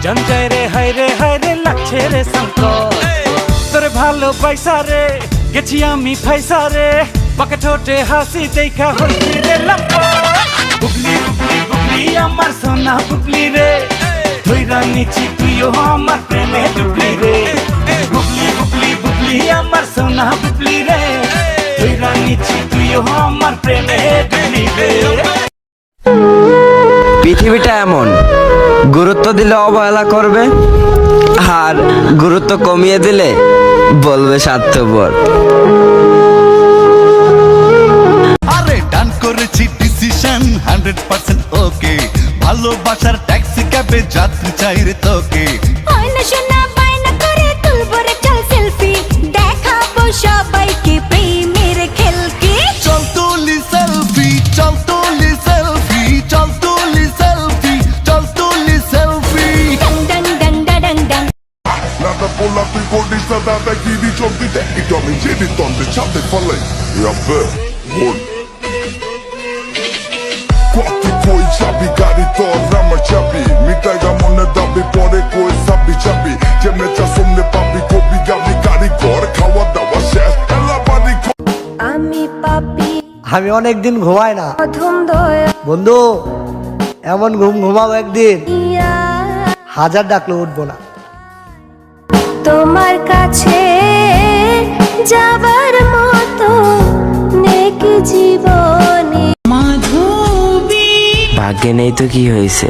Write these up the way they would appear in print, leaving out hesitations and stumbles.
জঞ্জায় রে হায় রে লাগছে রে সংকট তোরে ভালো পয়সা রে গেছি আমি ফাইসা রে পাকে ঠোঁটে হাসি দেখা হইছি রে লম্বা বুবলি বুবলি বুবলি আমার সোনা বুবলি রে ধইরা নিছি তুইও আমার প্রেমে ডুবলি রে বুবলি বুবলি বুবলি আমার সোনা বুবলি রে ধইরা নিছি তুইও আমার প্রেমে ডুবলি রে। পৃথিবীটা এমন, গুরুত্ব দিলে অবহেলা করবে আর গুরুত্ব কমিয়ে দিলে বলবে স্বার্থপর। আরে ডান করেছি ডিসিশন 100% ওকে, ভালোবাসার ট্যাক্সি ক্যাবে যাত্রী চাই রে তোকে। আয়না শোনা বায়না করে তুলবো রে চল সেলফি, দেখাবো সবাইকে প্রেমের খেলকি। চল তুলি সেলফি, চল তুলি সেলফি, চল তুলি সেলফি, চল তুলি selfie. Dong Dong Dong Dong Dong. Nada por la tricordista dada aqui de jogo de deck e homem de tom de chave falei e a fé bom quatro coi chabi gari to rama chabi mitaiga mone dabi pore koi sabi chabi jemne chasomne papi ko bigabi gari kor khawa dawa shesh ela badi আমি পাপি আমি অনেকদিন ঘুমাই না অধম দয়া বন্ধু, এমন ঘুম ঘুমাবো একদিন হাজার ডাকলে উঠবো না। তোমার কাছে যাবার মতো নেকি জীবনে। ভাগ্যে নেই তো কি হয়েছে,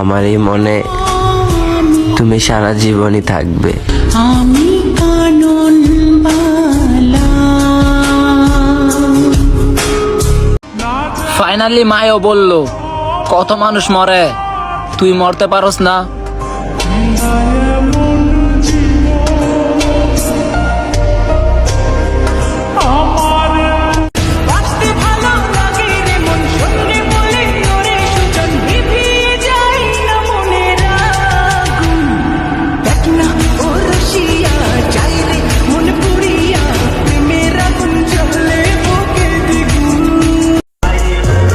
আমার এই মনে তুমি সারা জীবনই থাকবে। ফাইনালি মায়ও বলল, কত মানুষ মরে, তুই মরতে পারস না।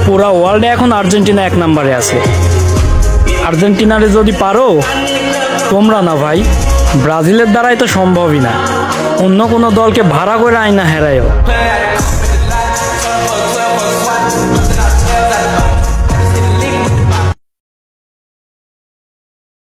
পুরা ওয়ার্ল্ডে এখন আর্জেন্টিনা এক নম্বরে আছে। আর্জেন্টিনারে যদি পারো, তোমরা না ভাই, ব্রাজিলের দ্বারাই তো সম্ভবই না, অন্য কোনো দলকে ভাড়া করে আইনা হেরায়ও।